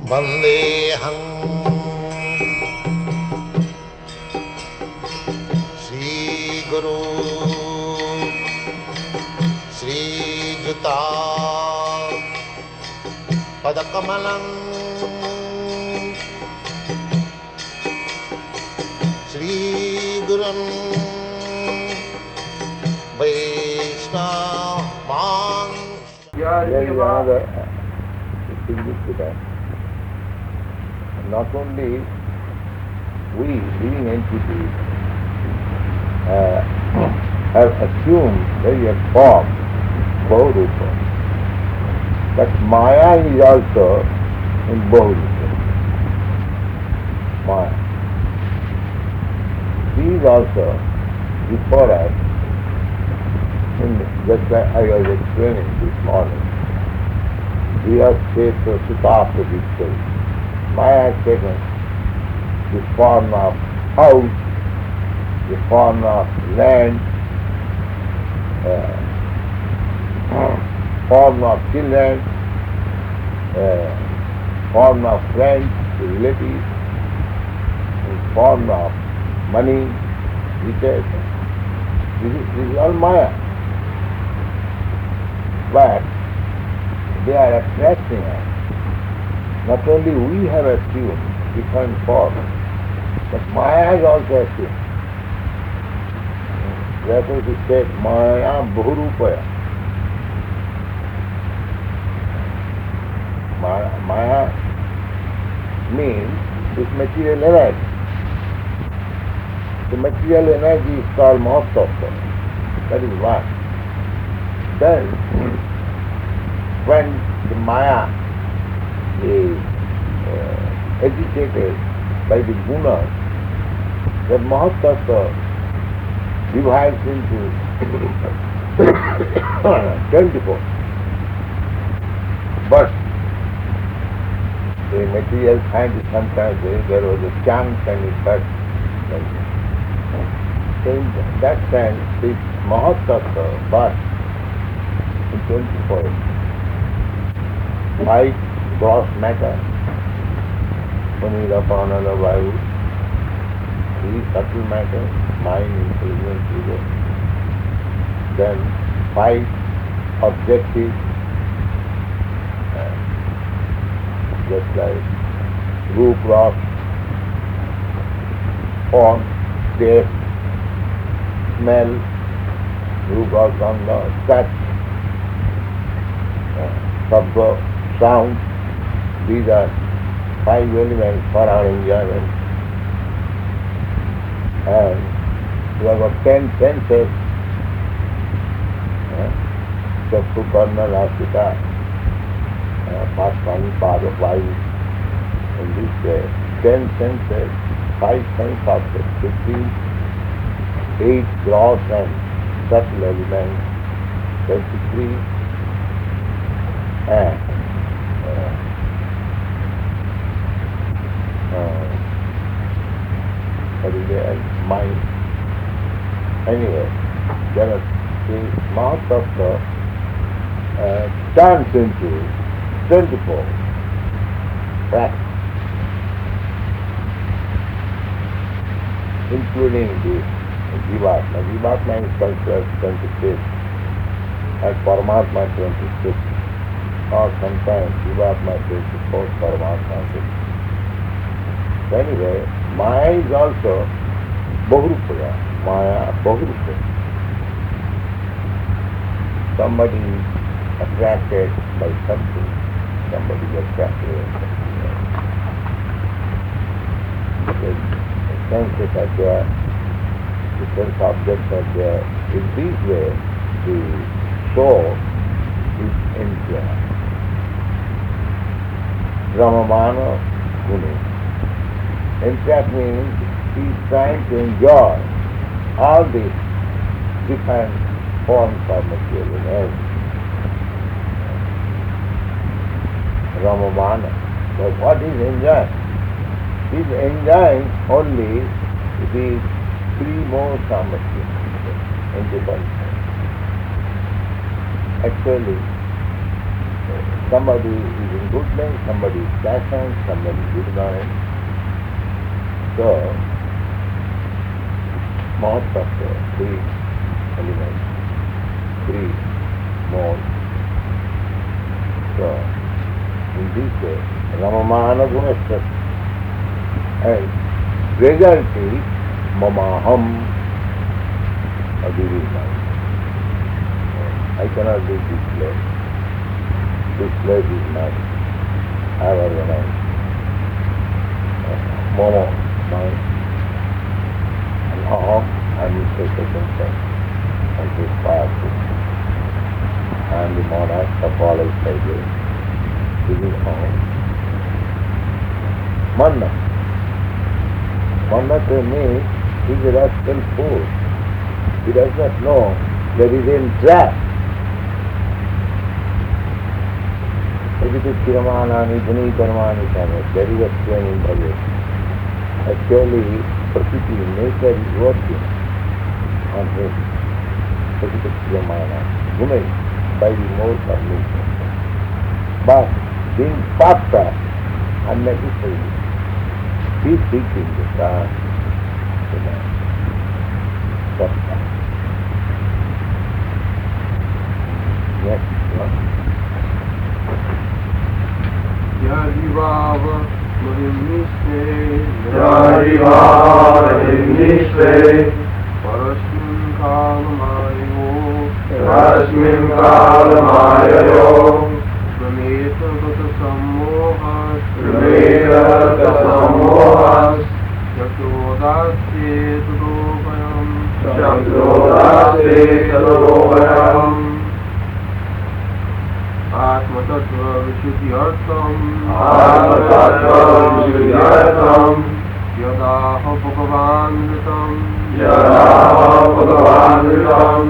Vandeham Sri Guru Sri Juta Padakamalam Sri Gurum Vaishnava. There is another significance. Not only we, living entities, have assumed various forms, Bhagavatam, but Maya is also in Bhagavatam. Maya. These also, before us, just like I was explaining this morning, we have said to Sutapa Victory. Maya has taken the form of house, the form of land, form of children, form of friends, relatives, form of money, riches. This is all Maya. But they are attracting us. Not only we have assumed different forms, but Maya has also assumed. Therefore he said, Maya Bhurupaya. Maya means this material energy. The material energy is called Mahasattva. That is one. Then, when the Maya is agitated by the gunas, the Mahasattva divides into 24. But the material scientists sometimes say there was a chance and it hurt. So in that sense, this Mahasattva but in 24. 5 gross matter, Panira, Panala, Vayu, 3 subtle matter, mind, intelligence, ego. Then 5 objectives, just like root, rock, form, taste, smell, root, rock, touch, sabha, sound. These are 5 elements for our enjoyment. And we have got 10 senses, Chakku, Karna, Rasika, Paspani, Pada, Vayu. In this way, 10 senses, 5 sense objects, 15, 8 gross and subtle elements, 23, and mind. Anyway, there are the mouth of the turns into 24 facts, including the Jivatma. Jivatma is considered 26 and Paramatma 26. Or sometimes Jivatma is 24, Paramatma 6. Anyway, Maya is also Bahurupaya. Maya Bahurupaya. Somebody is attracted by something. Somebody is attracted by something else. The senses are there, the sense objects are there. In this way, the soul is enjoyed. Ramamana Guni. Entrapment means he is trying to enjoy all these different forms of material energy. Ramamana. But what is enjoying? He is enjoying only the 3 modes of material in the body. Actually, Somebody is in goodness, somebody is passion, somebody is ignorance. So, most of the three elements, three modes. So, in this way, Ramamana Gunastas, and result is Mamaham Adhirima. I cannot do this place. This place is mine. I have organized. Momo, mine. And Aham, I am the second thing. And this powerful. I am the monarch of all outside this. This is Aham. Manna. Manna to me is a rascal fool. He does not know that he is entrapped. Kirmanani, Guni Karmani Kama, there is a strain in Bhagavad. Actually, Prakriti, nature is working on him. Kirmana, Guni, by the modes of nature. But being puffed up unnecessarily, he is seeking the stars, Next one. Yadivava Madhimniste Yadivava Madhimniste Parasmin Kalamayo Parasmin Kalamayo Prameta Gata Sammohas Prameta Gata Sammohas Chaktodasye Tadopayam Chaktodasye Tadopayam Atmatattva Vishuddhyartham Atmatattva Vishuddhyartham Yadaha Bhagavanvitam Yadaha Bhagavanvitam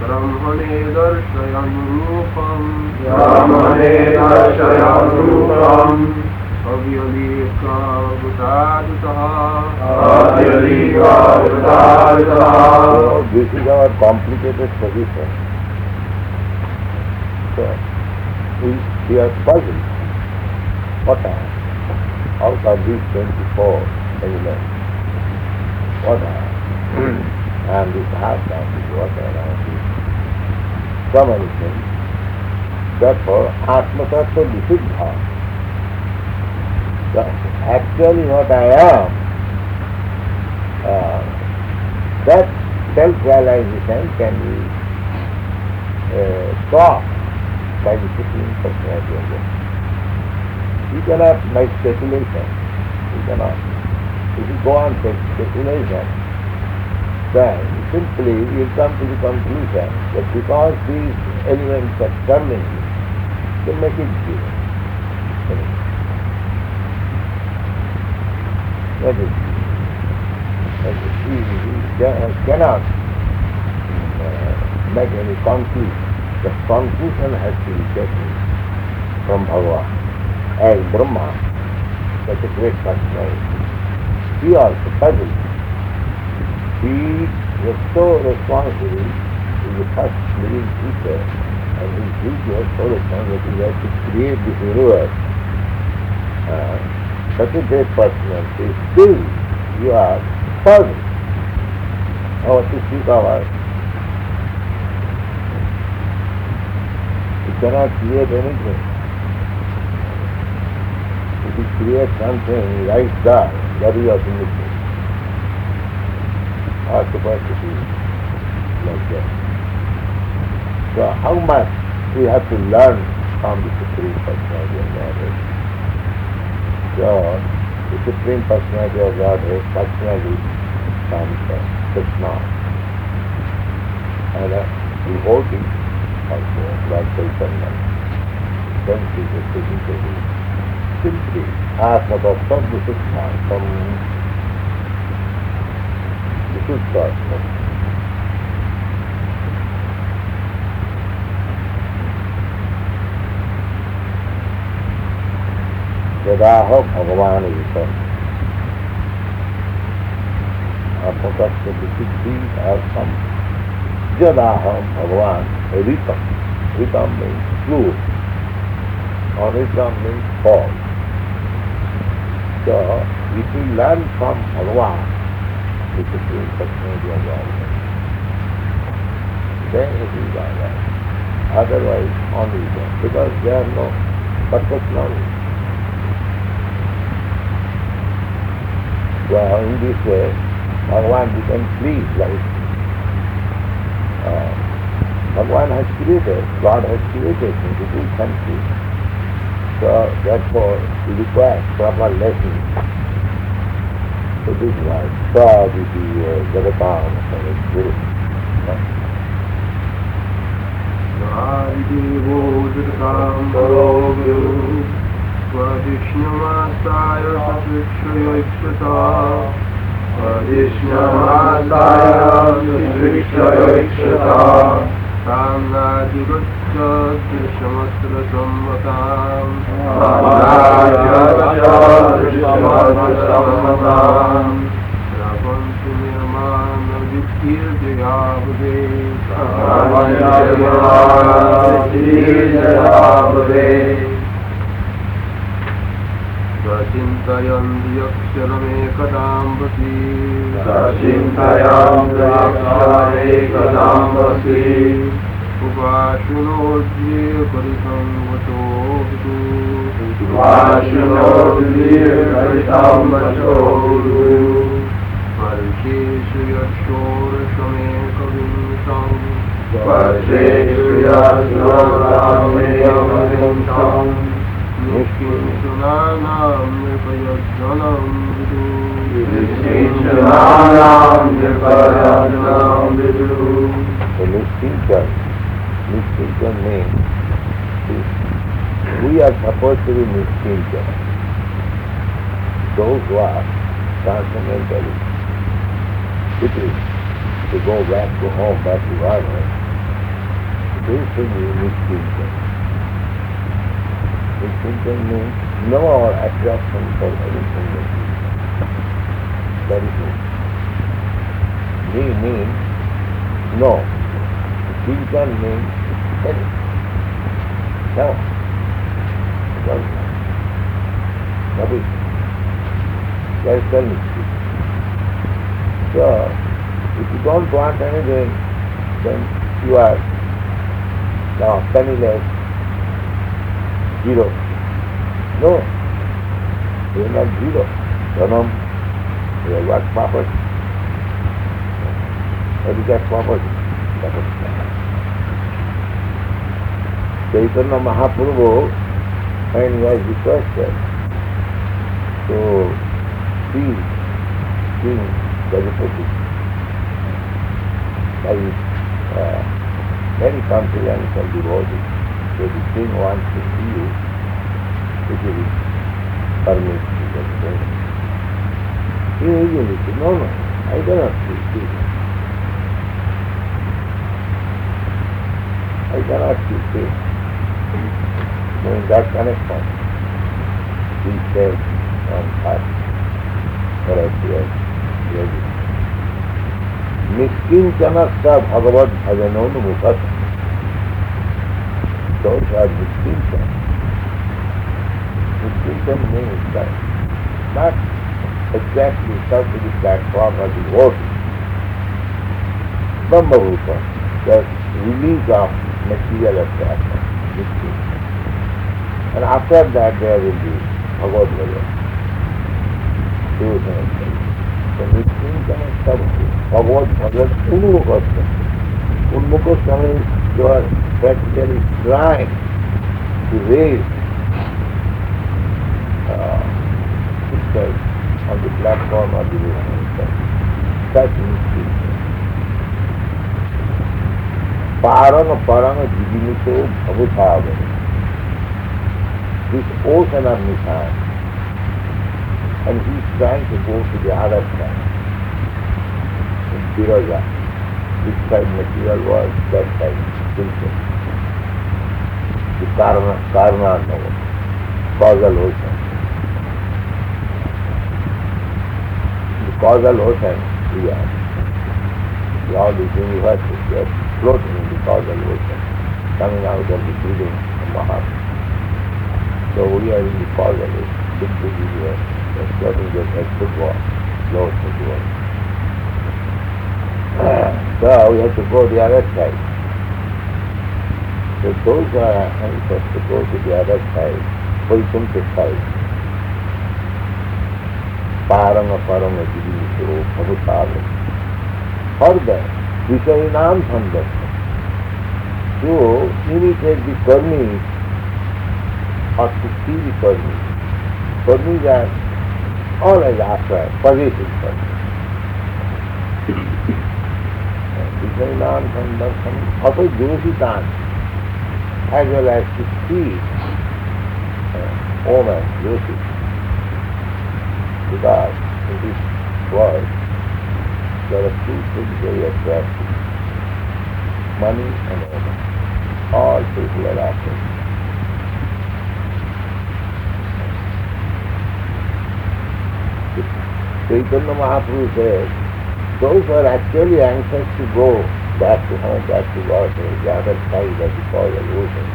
Brahmane Darshayan Rupam Brahmane Darshayan Rupam Avyalika Vutaditaha Avyalika Vutaditaha. This is our complicated position. So, we are puzzled. What are? Out of these 24 elements, what are? And this heart and this water and this. So many things. Therefore, Atma-tattva Visuddha. So, actually what I am, that self-realization can be taught by the Supreme Personality of God. You cannot make speculation. You cannot. If you go on speculation, then simply you come to the conclusion that because these elements are turning, they make it zero. That is you cannot make any conclusion. The conclusion has to be taken from Bhagavan. As Brahma, such a great personality, he also puzzled. He was so responsible to the first living creature, and his duty was so responsible that he had to create this universe. Such a great personality, still you are puzzled how to speak of us. You cannot create anything. If you create something right there, that is also missing. Our capacity like that. So how much we have to learn from the Supreme Personality of Godhead. So the Supreme Personality of Godhead personally comes from Krishna. And devotee also, Lord Chaitanya. Then he is physically simply Atma-tattva Visuddha from Visuddha. Yadaha Bhagavan Vitam. Atma-tattva Visuddhi Artham. Yadaha Bhagavan Ritam. Ritam means fluid. Anisha means fall. So, if we learn from Bhagavan, the Supreme Personality of Godhead, then it is alright. Otherwise, anisha, because there are no perfect knowledge. So, in this way, Bhagavan becomes free, like Bhagavan has created, God has created him to do something. So therefore he requires proper lesson. So this was Prabhupada, Bhagavatam, and his Guru. Devo Jagatam Prabhu Svadishnamasaya Satrikshaya Ikshata Svadishnamasaya Satrikshaya Ikshata Samnadivaccha Trishamatra Samvatam Samnadivaccha Trishamatra Samvatam Ravantu Nirmana Vikkirjayavade Sachintayam Yaksharamekadambasi Upashunoji Parisangvato Parisheshu Yashorashamekavintam Nishkinchunanam Nirpayajjanam Vidu The Nishkintan means we are supposed to be Nishkintan. Those who are transcendentally cities to go back to home, back to Godhead, they should be Nishkintan. Nishkintan means no more attraction for anything material. That is it. We mean no. Chintan means anything. No. Nothing. That is the Nishkintan. So, if you don't want anything, then you are now penniless, zero. No, you are not zero. Dhanam, you have got property. What is that property? Chaitanya Mahaprabhu, when he was requested to see King Gajapati by his very confidential devotee, so the king wants to see you, if you will permit me to say. He usually said, no, I cannot see you. I cannot see you. Knowing that connection, he said on earth, correct, yes, ready. Nishkintanasta Bhagavad Bhajanonumukat. Those are Nishkintan. Nishkintan means that not exactly serve to the platform of the devotee. Brahma-bhuta, the release of material attraction, Nishkintan. And after that there will be Bhagavad Bhajan. So Nishkintan is something. Bhagavad Bhajan Unmukha. Unmukha means you are practically trying to raise sisters on the platform of the devotion. Such Nishkintan. Parang Jivimito Bhavutava. This ocean of Nishan, and he is trying to go to the other side, in Piroja. This side material was, that side spiritual. The karma causal ocean. The causal ocean, we are. All these universes, they are floating in the causal ocean, coming out of the breathing of Mahatma. So we are in the folly, big video, starting with a football, low football. So we have to go the other side. So those are anxious to go to the other side, Vaikuntha side. Paranga paranga jivito bhavutava. Further, Visharinam Sandasya. To imitate the karmis or to see the karmis. Karmis are always after possessive karmis. Visharinam Sandasya, also Jyositan, as well as to see woman, Joshi. Because in this world, there are two things very attractive. Money and woman. All people are after. Chaitanya Mahaprabhu says, those who are actually anxious to go back to home, back to God, the other side of the cosmos ocean,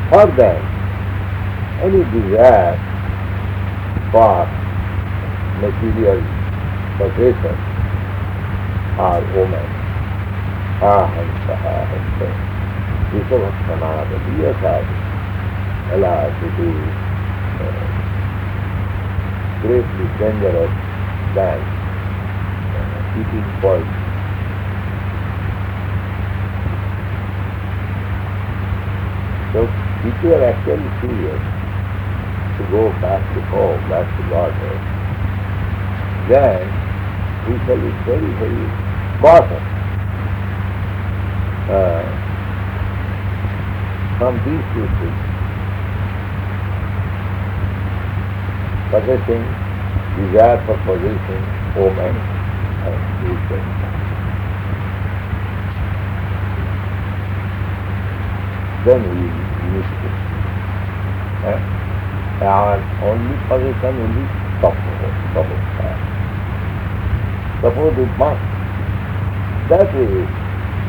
for them, any desire for material possession are women. Ahamsa, ahamsa. Visavasana, the Diyasad, allowed to do greatly dangerous than eating poison. So if you are actually serious to go back to home, back to Godhead, then we shall be very, very cautious from these two things. Possessing, desire for possessing, woman and wisdom. Then we need to. Our only possession will be support. Suppose it must. That will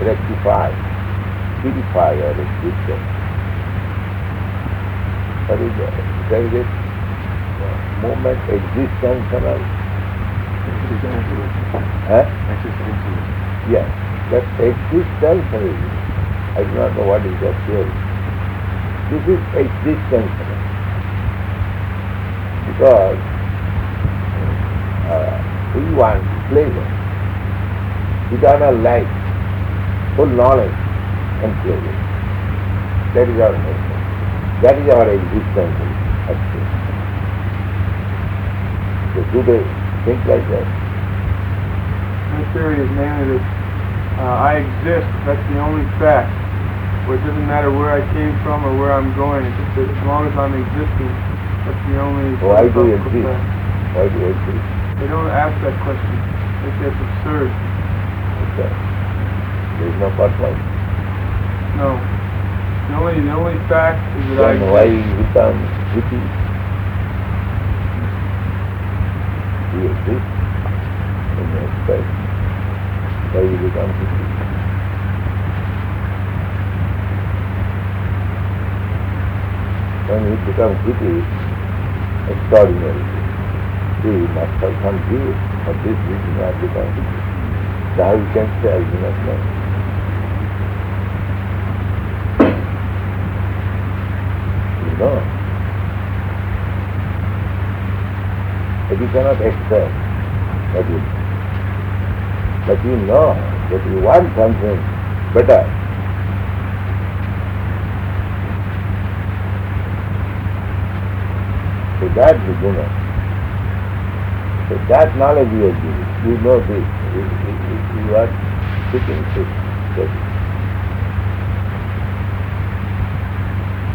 rectify, purify our existence. What is that? There is a moment existential. Yes, that existential. I do not know what is that theory. This is existential. Because we want pleasure, eternal life, full knowledge and pleasure. That is our nature. That is our existence. So do they think like that? My theory is mainly that I exist, that's the only fact. Where it doesn't matter where I came from or where I'm going, it's just that as long as I'm existing, that's the only Why do you exist? fact. Why do you exist? They don't ask that question. They say it's absurd. Okay. There is no purpose. No. The only fact is that Then I why exist. become witty? You exist in your space. Why you become witty? When you become witty, extraordinary. You must have some view of this which you have become witty. So how you can say I do not know? You know. But you cannot express that you know. But you know that you want something better. So that is Guna. So that knowledge you are giving. You know this. You are sitting to study.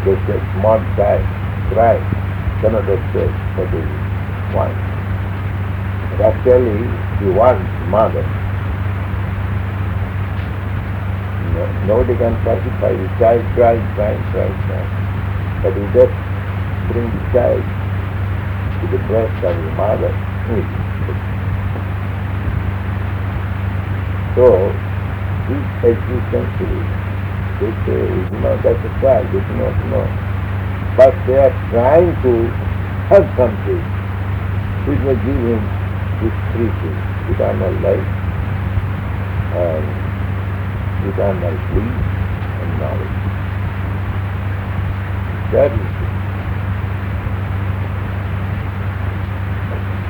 Just a small child cries, cannot express what he wants. But actually, he wants mother. Nobody can pacify the child crying. But you just bring the child to the breast of the mother. So, this existence is, they say, that's a child, they do not know. but they are trying to have something which will give him these three things: eternal life, and eternal peace, and knowledge. That is it.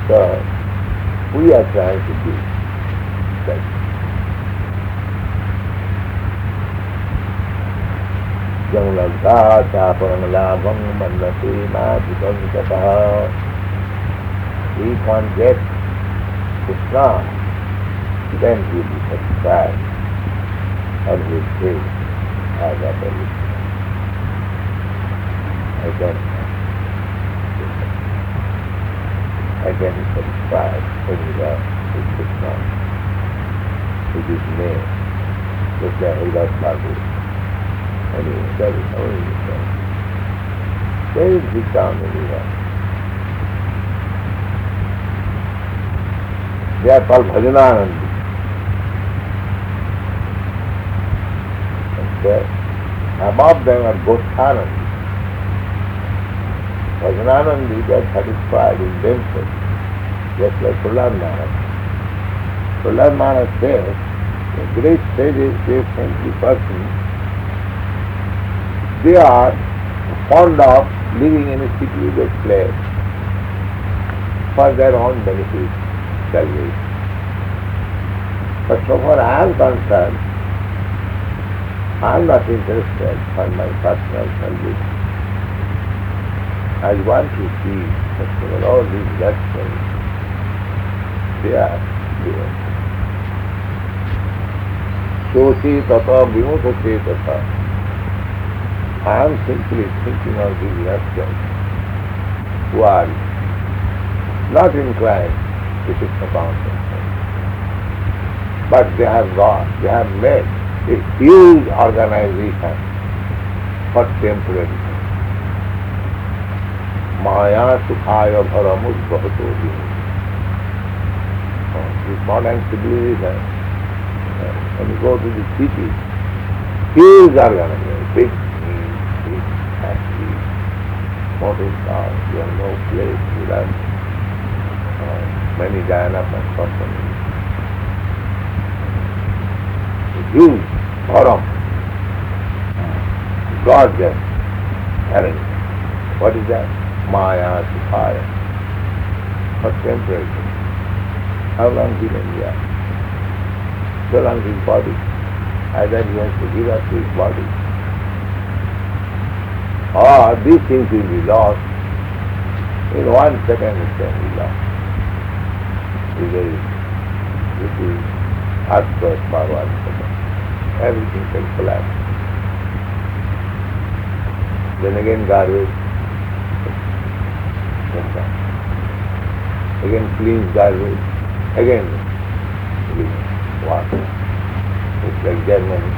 So, we are trying to do that. Jang lagta chapang labang mandati madhikam kataha. He can't get krishna, then he will be satisfied and he will say, I got everything. I can be satisfied when you are with Krishna, with his name, just like without Bhagavad. And he that is only himself. There is Gita anywhere. They are called Bhajananandi. And there, above them are Gothanandi. Bhajananandi, they are satisfied in themselves, just like Prahlad Maharaj. Prahlad Maharaj says, the great sages, great saintly persons, they are fond of living in a secluded place for their own benefit, salvation. But so far I am concerned, I am not interested for my personal salvation. I want to see that all these lessons, they are given. Sochi tata vimutati tata. I am simply thinking of these lessons who are not inclined to Krishna consciousness. But they have made a huge organization for temporary. Maya sukhaya bharamus bhato dini. This modern civilization, when you go to the city, huge organization, big factory, motor cars, you have no place to run, many development companies. A huge forum, gorgeous arrangement. What is that? Maya sukhaya, for temporary. How long he can be there? So long his body, either he has to give up his body, or these things will be lost. In 1 second it can be lost. This is earthquake for 1 second. Everything can collapse. Then again garbage. Again clean garbage. Again water. It's like Germany.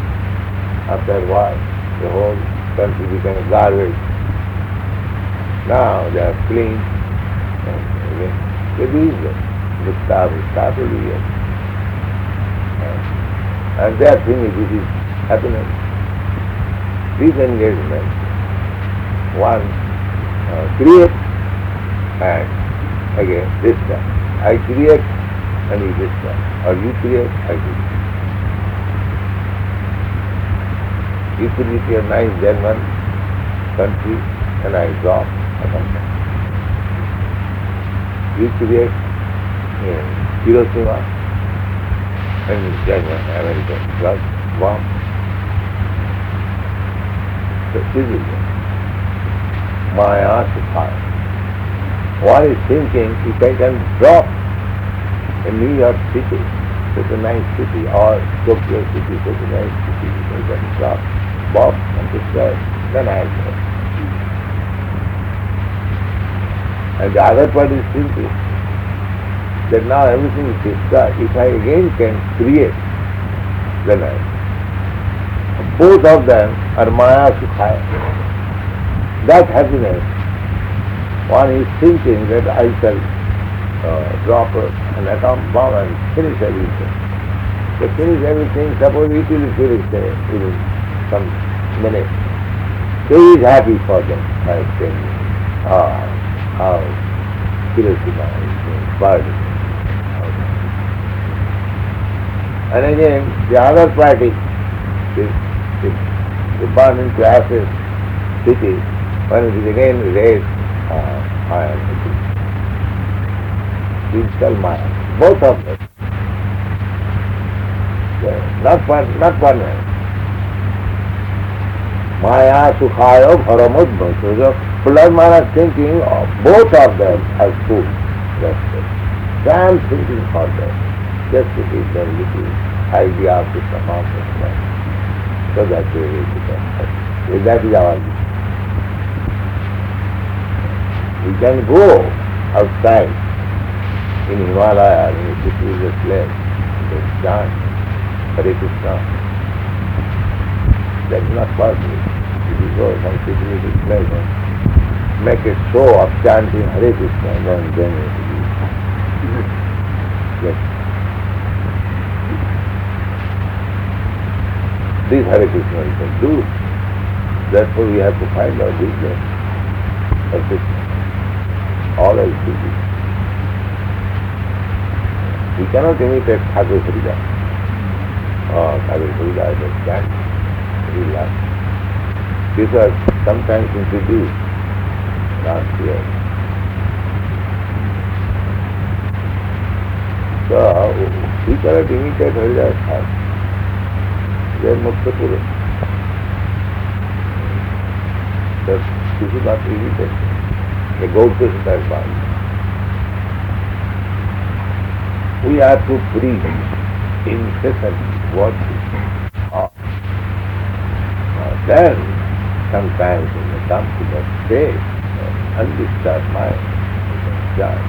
After a while, the whole country became garbage. Now they are clean. And again, they do it. The staff is started here. And they are thinking this is happiness. Disengagement. One create and again destroy. I create and you destroy. Or you create, I destroy. You create a nice German country and I drop a country. You create Hiroshima and German, American drug bomb. So this is it. Maya sukhaya. One is thinking if I can drop in New York City, such a nice city, or Tokyo City, such a nice city, if I can drop bomb and destroy, then I will go. And the other part is thinking that now everything is destroyed. If I again can create, then I will. Both of them are Maya sukhaya. That happiness, one is thinking that I shall drop an atom bomb and finish everything. To finish everything, suppose it will finish in some minutes. So he is happy for them by saying, how Hiroshima is being burned. And again, the other party, they burn into ashes city, when it is again raised iron, digital Maya. Both of them. Not permanent. Maya Sukhaya Bharamudbha. So the Prahlad Maharaj thinking of both of them as food. That's it. So I am thinking for them. Just to give them a little idea of the consciousness. So that they will become happy. That is our view. We can go outside in Himalaya, in a secluded place, and chant Hare Krishna. That is not possible. If you go some secluded place and make a show of chanting Hare Krishna, then it will be yes. This Hare Krishna we can do. Therefore we have to find our business of Krishna. All else to do. We cannot imitate Thakur Haridas. Thakur Haridas is chant, relax. These are sometimes introduced last year. So we cannot imitate Haridas Thakur. They are Mukta Purus. This is not imitation. The Gauta Siddhartha. We have to preach incessantly worship. Then sometimes when we come to that state, undisturbed mind, just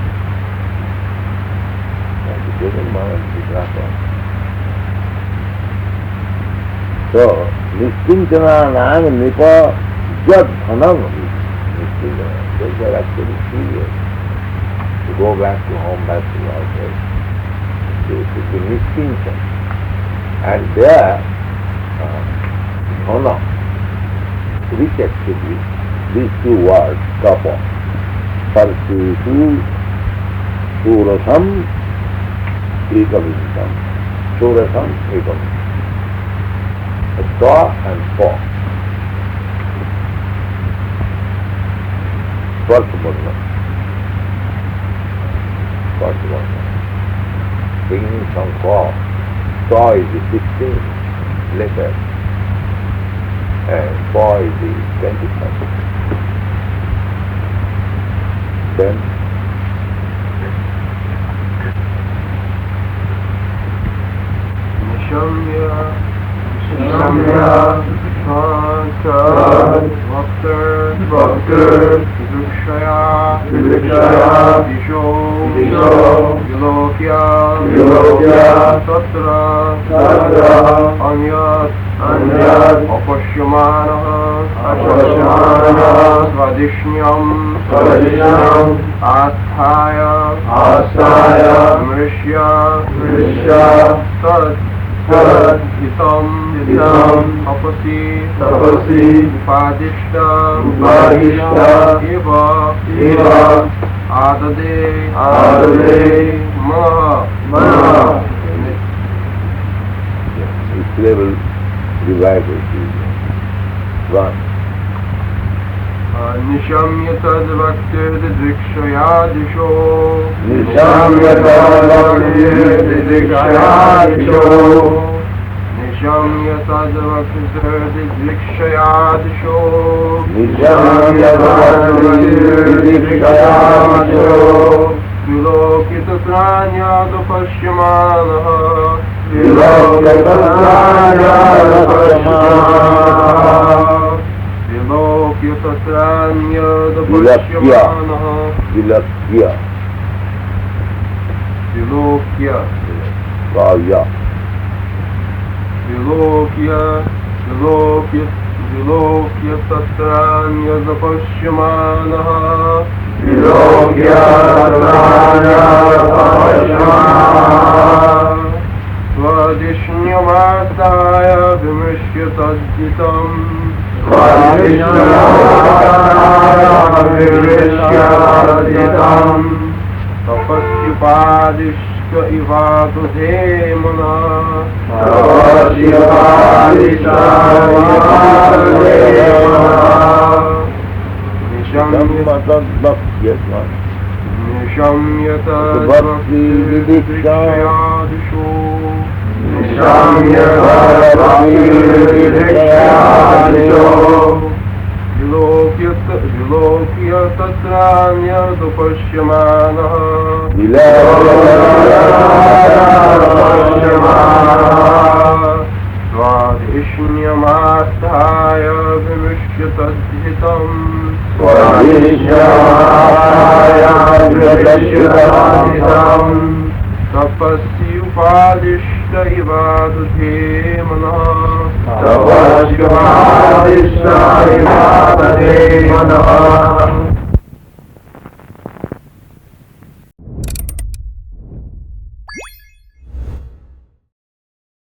and the present moment is not on. So, Nischintana Nang Nipa Jad Dhanam. Those are actually serious. To go back to home, back to our place. To be Nischintan. And there, Dhana, which actually, these two words, tapa, Parsusu, Surasam, Ekavintam. Surasam, Ekavintam. Ta and pa. First Varna. Beginning from Ka. Ta is the 16th letter and Pa is the 21st. Then Nishamya Shanta Bhaktir Drikshaya Disho Vilokya Tatra Anyat Apashyamana Svadishnyam Asthaya Mrishya Hitam Tapasi Upadishta Eva Adade Maha. This level revival is one. Nishamya tad bhaktir drikshaya disho Nishamya tad bhaktir drikshaya disho Nishamya tad bhaktir drikshaya disho Nishamya tad bhaktir drikshaya disho Vilokita tranya dopashyamanaha Vilokita tranya dopashyamanaha Vilokya tranya dopashyamanaha Vilokya Kaya. Vilokya tatranya dopashyamanaha Vilokya tatranya dopashyamanaha Svadishnyamastaya vimishya tadjitam Tapasyupadishya ivadudhe mana Nishamyata bhakti vidikshayadisho Vilokya tatranya dupashyamana Svadishnyamastaya vimishya tadjitam Tapasyupadishya ivadudhe mana Tapasyupadishya ivadudhe mana